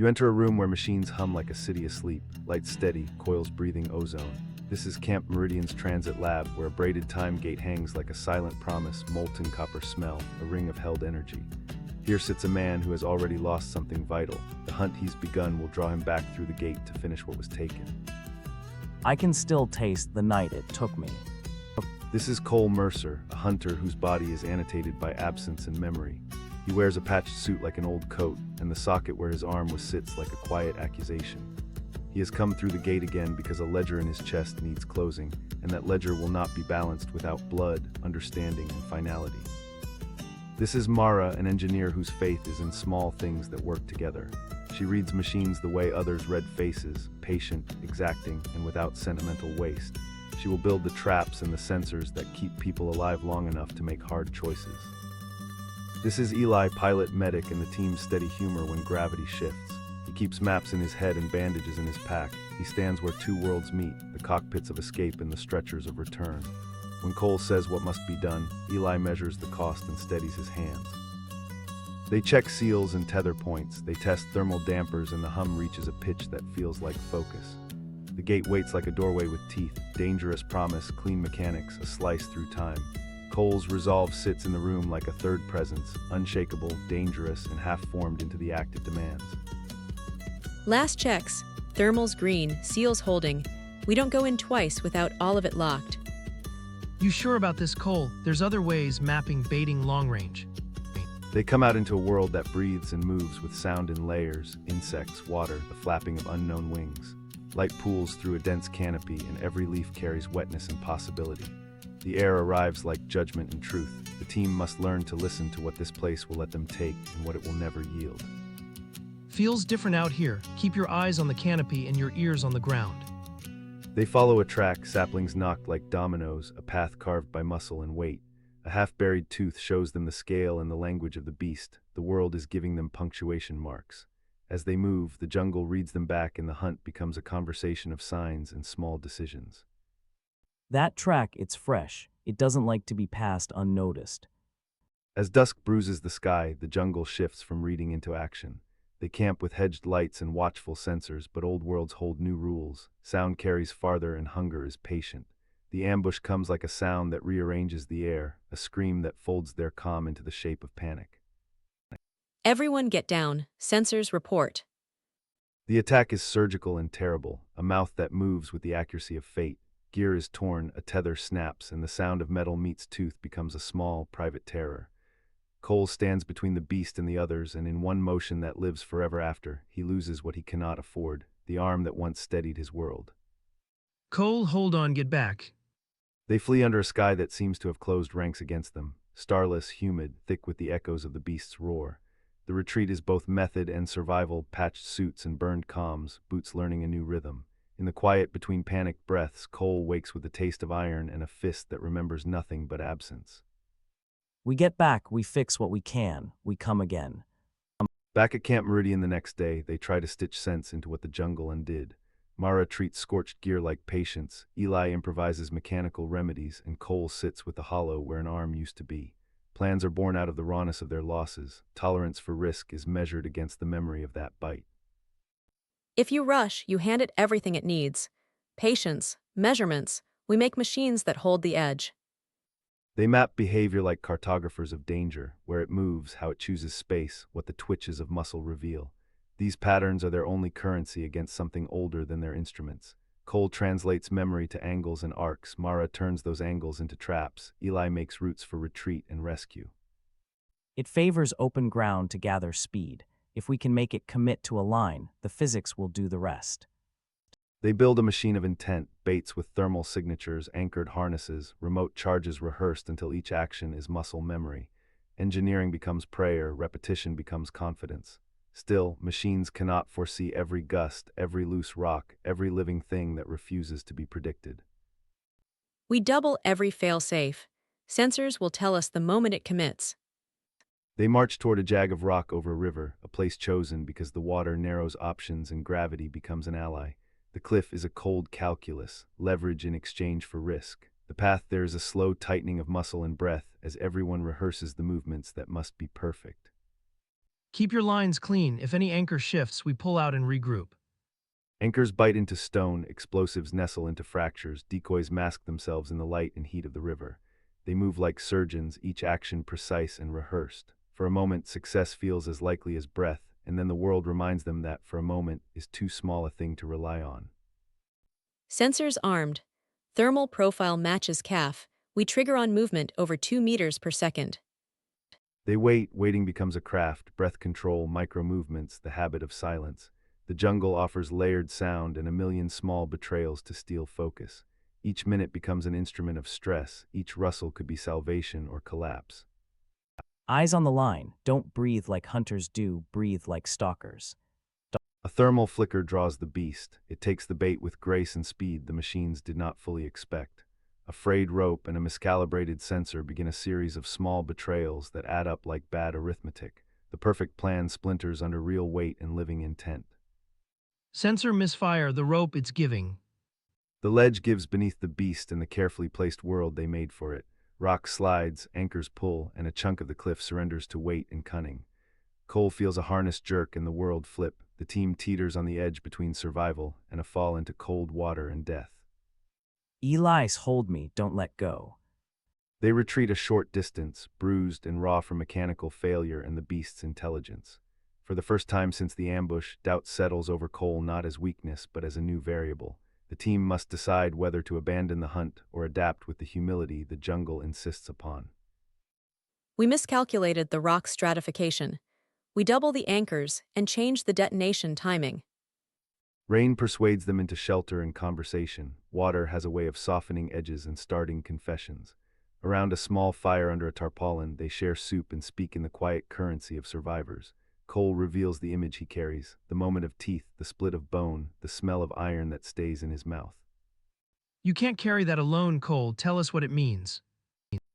You enter a room where machines hum like a city asleep, lights steady, coils breathing ozone. This is Camp Meridian's transit lab, where a braided time gate hangs like a silent promise, molten copper smell, a ring of held energy. Here sits a man who has already lost something vital. The hunt he's begun will draw him back through the gate to finish what was taken. I can still taste the night it took me. This is Cole Mercer, a hunter whose body is annotated by absence and memory. He wears a patched suit like an old coat, and the socket where his arm was sits like a quiet accusation. He has come through the gate again because a ledger in his chest needs closing, and that ledger will not be balanced without blood, understanding, and finality. This is Mara, an engineer whose faith is in small things that work together. She reads machines the way others read faces, patient, exacting, and without sentimental waste. She will build the traps and the sensors that keep people alive long enough to make hard choices. This is Eli, pilot medic, and the team's steady humor when gravity shifts. He keeps maps in his head and bandages in his pack. He stands where two worlds meet, the cockpits of escape and the stretchers of return. When Cole says what must be done, Eli measures the cost and steadies his hands. They check seals and tether points, they test thermal dampers, and the hum reaches a pitch that feels like focus. The gate waits like a doorway with teeth, dangerous promise, clean mechanics, a slice through time. Cole's resolve sits in the room like a third presence, unshakable, dangerous, and half-formed into the active demands. Last checks. Thermals green, seals holding. We don't go in twice without all of it locked. You sure about this, Cole? There's other ways mapping baiting long range. They come out into a world that breathes and moves with sound in layers, insects, water, the flapping of unknown wings. Light pools through a dense canopy, and every leaf carries wetness and possibility. The air arrives like judgment and truth. The team must learn to listen to what this place will let them take and what it will never yield. Feels different out here. Keep your eyes on the canopy and your ears on the ground. They follow a track, saplings knocked like dominoes, a path carved by muscle and weight. A half-buried tooth shows them the scale and the language of the beast. The world is giving them punctuation marks. As they move, the jungle reads them back, and the hunt becomes a conversation of signs and small decisions. That track, it's fresh. It doesn't like to be passed unnoticed. As dusk bruises the sky, the jungle shifts from reading into action. They camp with hedged lights and watchful sensors, but old worlds hold new rules. Sound carries farther and hunger is patient. The ambush comes like a sound that rearranges the air, a scream that folds their calm into the shape of panic. Everyone get down. Sensors report. The attack is surgical and terrible, a mouth that moves with the accuracy of fate. Gear is torn, a tether snaps, and the sound of metal meets tooth becomes a small, private terror. Cole stands between the beast and the others, and in one motion that lives forever after, he loses what he cannot afford, the arm that once steadied his world. Cole, hold on, get back. They flee under a sky that seems to have closed ranks against them, starless, humid, thick with the echoes of the beast's roar. The retreat is both method and survival, patched suits and burned comms, boots learning a new rhythm. In the quiet between panicked breaths, Cole wakes with the taste of iron and a fist that remembers nothing but absence. We get back, we fix what we can, we come again. Back at Camp Meridian the next day, they try to stitch sense into what the jungle undid. Mara treats scorched gear like patience, Eli improvises mechanical remedies, and Cole sits with the hollow where an arm used to be. Plans are born out of the rawness of their losses. Tolerance for risk is measured against the memory of that bite. If you rush, you hand it everything it needs. Patience, measurements. We make machines that hold the edge. They map behavior like cartographers of danger, where it moves, how it chooses space, what the twitches of muscle reveal. These patterns are their only currency against something older than their instruments. Cole translates memory to angles and arcs. Mara turns those angles into traps. Eli makes routes for retreat and rescue. It favors open ground to gather speed. If we can make it commit to a line, the physics will do the rest. They build a machine of intent, baits with thermal signatures, anchored harnesses, remote charges rehearsed until each action is muscle memory. Engineering becomes prayer, repetition becomes confidence. Still, machines cannot foresee every gust, every loose rock, every living thing that refuses to be predicted. We double every fail-safe. Sensors will tell us the moment it commits. They march toward a jag of rock over a river, a place chosen because the water narrows options and gravity becomes an ally. The cliff is a cold calculus, leverage in exchange for risk. The path there is a slow tightening of muscle and breath as everyone rehearses the movements that must be perfect. Keep your lines clean. If any anchor shifts, we pull out and regroup. Anchors bite into stone, explosives nestle into fractures, decoys mask themselves in the light and heat of the river. They move like surgeons, each action precise and rehearsed. For a moment, success feels as likely as breath, and then the world reminds them that, for a moment, is too small a thing to rely on. Sensors armed. Thermal profile matches calf. We trigger on movement over 2 meters per second. They wait, waiting becomes a craft, breath control, micro movements, the habit of silence. The jungle offers layered sound and a million small betrayals to steal focus. Each minute becomes an instrument of stress, each rustle could be salvation or collapse. Eyes on the line. Don't breathe like hunters do, breathe like stalkers. A thermal flicker draws the beast. It takes the bait with grace and speed the machines did not fully expect. A frayed rope and a miscalibrated sensor begin a series of small betrayals that add up like bad arithmetic. The perfect plan splinters under real weight and living intent. Sensor misfire, the rope it's giving. The ledge gives beneath the beast and the carefully placed world they made for it. Rock slides, anchors pull, and a chunk of the cliff surrenders to weight and cunning. Cole feels a harness jerk and the world flip. The team teeters on the edge between survival and a fall into cold water and death. Eli's hold me, don't let go. They retreat a short distance, bruised and raw from mechanical failure and the beast's intelligence. For the first time since the ambush, doubt settles over Cole not as weakness but as a new variable. The team must decide whether to abandon the hunt or adapt with the humility the jungle insists upon. We miscalculated the rock stratification. We double the anchors and change the detonation timing. Rain persuades them into shelter and conversation. Water has a way of softening edges and starting confessions. Around a small fire under a tarpaulin, they share soup and speak in the quiet currency of survivors. Cole reveals the image he carries, the moment of teeth, the split of bone, the smell of iron that stays in his mouth. You can't carry that alone, Cole. Tell us what it means.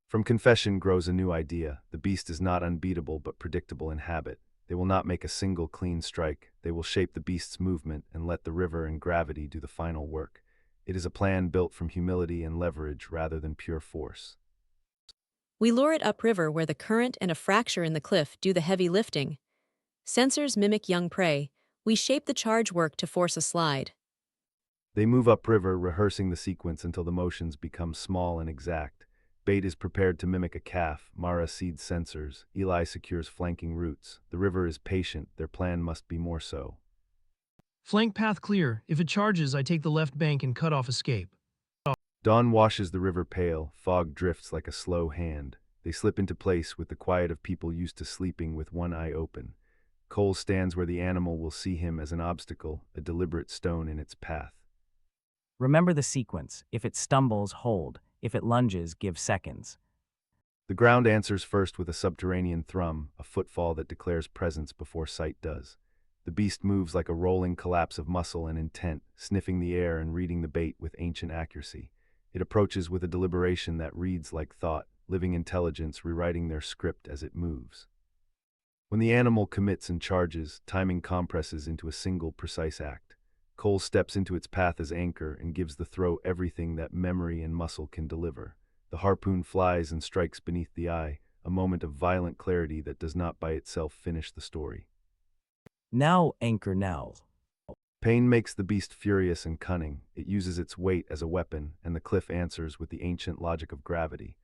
From confession grows a new idea. The beast is not unbeatable but predictable in habit. They will not make a single clean strike. They will shape the beast's movement and let the river and gravity do the final work. It is a plan built from humility and leverage rather than pure force. We lure it upriver where the current and a fracture in the cliff do the heavy lifting. Sensors mimic young prey. We shape the charge work to force a slide. They move upriver, rehearsing the sequence until the motions become small and exact. Bait is prepared to mimic a calf. Mara seeds sensors. Eli secures flanking routes. The river is patient. Their plan must be more so. Flank path clear. If it charges, I take the left bank and cut off escape. Dawn washes the river pale. Fog drifts like a slow hand. They slip into place with the quiet of people used to sleeping with one eye open. Cole stands where the animal will see him as an obstacle, a deliberate stone in its path. Remember the sequence. If it stumbles, hold. If it lunges, give seconds. The ground answers first with a subterranean thrum, a footfall that declares presence before sight does. The beast moves like a rolling collapse of muscle and intent, sniffing the air and reading the bait with ancient accuracy. It approaches with a deliberation that reads like thought, living intelligence rewriting their script as it moves. When the animal commits and charges, timing compresses into a single precise act. Cole steps into its path as anchor and gives the throw everything that memory and muscle can deliver. The harpoon flies and strikes beneath the eye, a moment of violent clarity that does not by itself finish the story. Now, anchor now. Pain makes the beast furious and cunning. It uses its weight as a weapon, and the cliff answers with the ancient logic of gravity.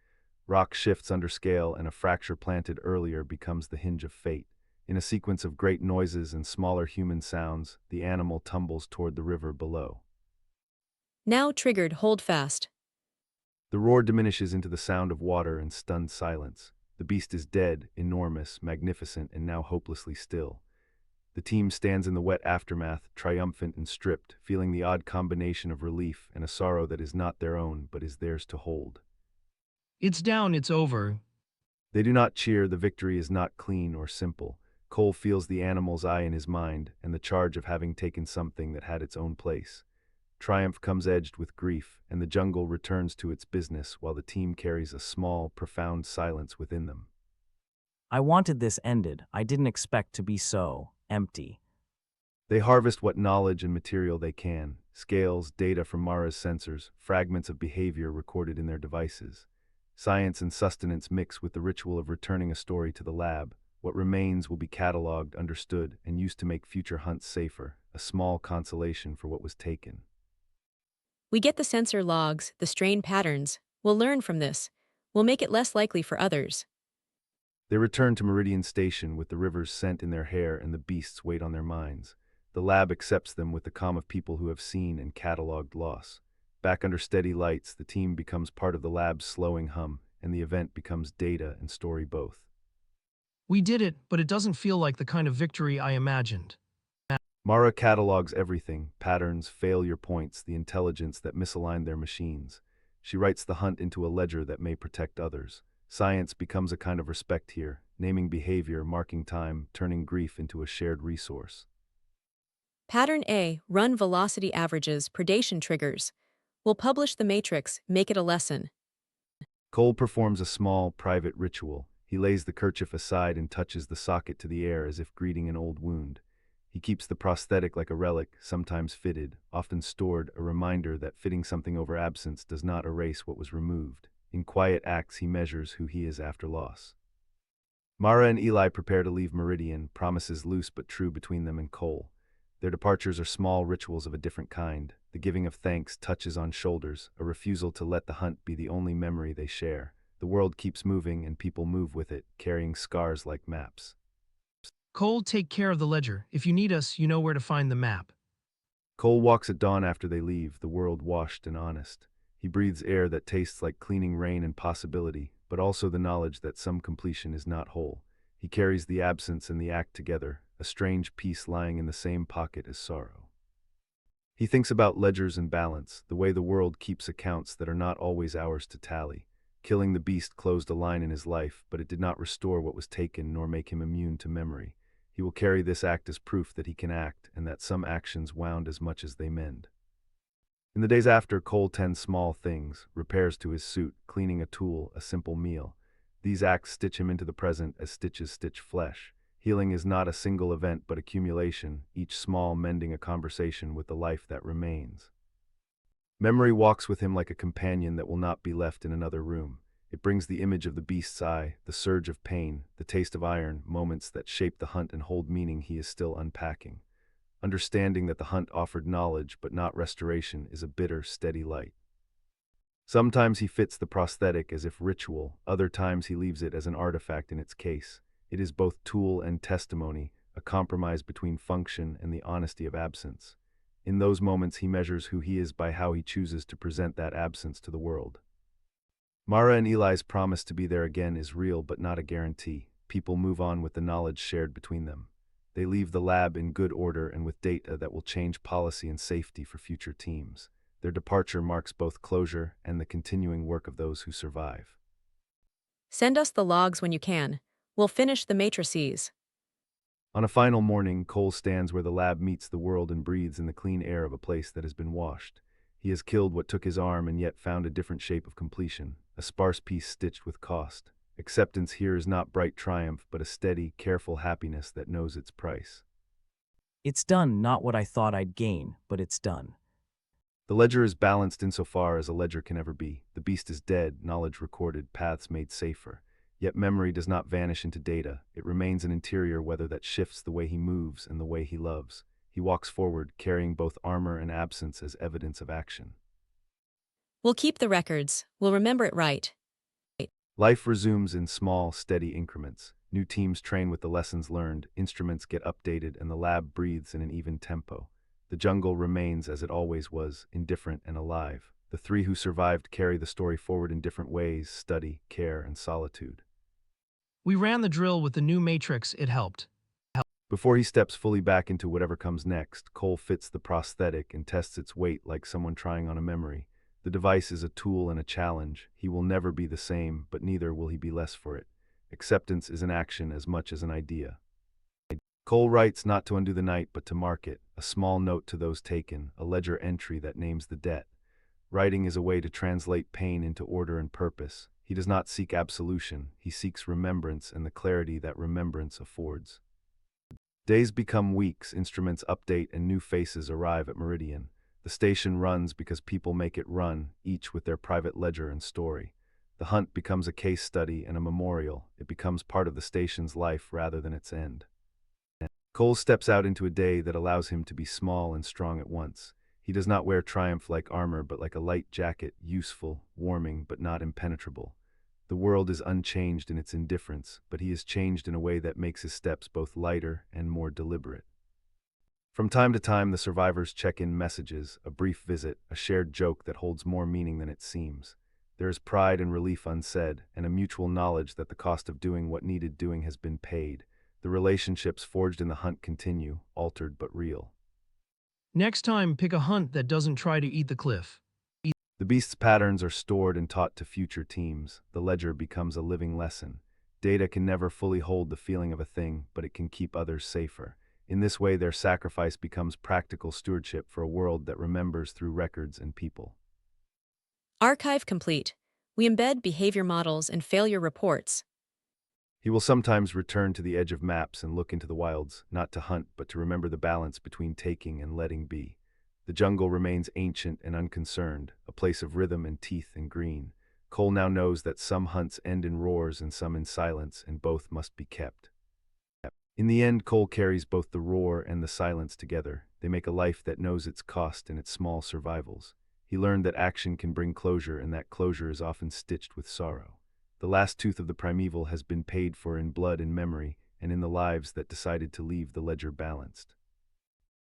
Rock shifts under scale, and a fracture planted earlier becomes the hinge of fate. In a sequence of great noises and smaller human sounds, the animal tumbles toward the river below. Now triggered, hold fast. The roar diminishes into the sound of water and stunned silence. The beast is dead, enormous, magnificent, and now hopelessly still. The team stands in the wet aftermath, triumphant and stripped, feeling the odd combination of relief and a sorrow that is not their own but is theirs to hold. It's down, it's over. They do not cheer, the victory is not clean or simple. Cole feels the animal's eye in his mind and the charge of having taken something that had its own place. Triumph comes edged with grief, and the jungle returns to its business while the team carries a small, profound silence within them. I wanted this ended. I didn't expect to be so empty. They harvest what knowledge and material they can, scales, data from Mara's sensors, fragments of behavior recorded in their devices. Science and sustenance mix with the ritual of returning a story to the lab, What remains will be cataloged, understood, and used to make future hunts safer, a small consolation for what was taken. We get the sensor logs, the strain patterns. We'll learn from this. We'll make it less likely for others. They return to Meridian Station with the river's scent in their hair and the beast's weight on their minds. The lab accepts them with the calm of people who have seen and cataloged loss. Back under steady lights, the team becomes part of the lab's slowing hum, and the event becomes data and story both. We did it, but it doesn't feel like the kind of victory I imagined. Mara catalogs everything: patterns, failure points, the intelligence that misaligned their machines. She writes the hunt into a ledger that may protect others. Science becomes a kind of respect here, naming behavior, marking time, turning grief into a shared resource. Pattern A, run velocity averages, predation triggers. We'll publish the matrix, make it a lesson. Cole performs a small, private ritual. He lays the kerchief aside and touches the socket to the air as if greeting an old wound. He keeps the prosthetic like a relic, sometimes fitted, often stored, a reminder that fitting something over absence does not erase what was removed. In quiet acts, he measures who he is after loss. Mara and Eli prepare to leave Meridian, promises loose but true between them and Cole. Their departures are small rituals of a different kind. The giving of thanks, touches on shoulders, a refusal to let the hunt be the only memory they share. The world keeps moving and people move with it, carrying scars like maps. Cole, take care of the ledger. If you need us, you know where to find the map. Cole walks at dawn after they leave, the world washed and honest. He breathes air that tastes like cleaning rain and possibility, but also the knowledge that some completion is not whole. He carries the absence and the act together, a strange piece lying in the same pocket as sorrow. He thinks about ledgers and balance, the way the world keeps accounts that are not always ours to tally. Killing the beast closed a line in his life, but it did not restore what was taken nor make him immune to memory. He will carry this act as proof that he can act, and that some actions wound as much as they mend. In the days after, Cole tends small things, repairs to his suit, cleaning a tool, a simple meal. These acts stitch him into the present as stitches stitch flesh. Healing is not a single event but accumulation, each small mending a conversation with the life that remains. Memory walks with him like a companion that will not be left in another room. It brings the image of the beast's eye, the surge of pain, the taste of iron, moments that shape the hunt and hold meaning he is still unpacking. Understanding that the hunt offered knowledge but not restoration is a bitter, steady light. Sometimes he fits the prosthetic as if ritual, other times he leaves it as an artifact in its case. It is both tool and testimony, a compromise between function and the honesty of absence. In those moments he measures who he is by how he chooses to present that absence to the world. Mara and Eli's promise to be there again is real but not a guarantee. People move on with the knowledge shared between them. They leave the lab in good order and with data that will change policy and safety for future teams. Their departure marks both closure and the continuing work of those who survive. Send us the logs when you can. We'll finish the matrices. On a final morning, Cole stands where the lab meets the world and breathes in the clean air of a place that has been washed. He has killed what took his arm and yet found a different shape of completion, a sparse piece stitched with cost. Acceptance here is not bright triumph, but a steady, careful happiness that knows its price. It's done, not what I thought I'd gain, but it's done. The ledger is balanced insofar as a ledger can ever be. The beast is dead, knowledge recorded, paths made safer. Yet memory does not vanish into data. It remains an interior weather that shifts the way he moves and the way he loves. He walks forward, carrying both armor and absence as evidence of action. We'll keep the records. We'll remember it right. Life resumes in small, steady increments. New teams train with the lessons learned, instruments get updated, and the lab breathes in an even tempo. The jungle remains as it always was, indifferent and alive. The three who survived carry the story forward in different ways: study, care, and solitude. We ran the drill with the new matrix, it helped. Before he steps fully back into whatever comes next, Cole fits the prosthetic and tests its weight like someone trying on a memory. The device is a tool and a challenge. He will never be the same, but neither will he be less for it. Acceptance is an action as much as an idea. Cole writes not to undo the night, but to mark it, a small note to those taken, a ledger entry that names the debt. Writing is a way to translate pain into order and purpose. He does not seek absolution, he seeks remembrance and the clarity that remembrance affords. Days become weeks, instruments update, and new faces arrive at Meridian. The station runs because people make it run, each with their private ledger and story. The hunt becomes a case study and a memorial. It becomes part of the station's life rather than its end. Cole steps out into a day that allows him to be small and strong at once. He does not wear triumph-like armor, but like a light jacket, useful, warming, but not impenetrable. The world is unchanged in its indifference, but he is changed in a way that makes his steps both lighter and more deliberate. From time to time, the survivors check in messages, a brief visit, a shared joke that holds more meaning than it seems. There is pride and relief unsaid, and a mutual knowledge that the cost of doing what needed doing has been paid. The relationships forged in the hunt continue, altered but real. Next time, pick a hunt that doesn't try to eat the cliff. The beast's patterns are stored and taught to future teams. The ledger becomes a living lesson. Data can never fully hold the feeling of a thing, but it can keep others safer. In this way, their sacrifice becomes practical stewardship for a world that remembers through records and people. Archive complete. We embed behavior models and failure reports. He will sometimes return to the edge of maps and look into the wilds, not to hunt, but to remember the balance between taking and letting be. The jungle remains ancient and unconcerned, a place of rhythm and teeth and green. Cole now knows that some hunts end in roars and some in silence, and both must be kept. In the end, Cole carries both the roar and the silence together. They make a life that knows its cost and its small survivals. He learned that action can bring closure, and that closure is often stitched with sorrow. The last tooth of the primeval has been paid for in blood and memory, and in the lives that decided to leave the ledger balanced.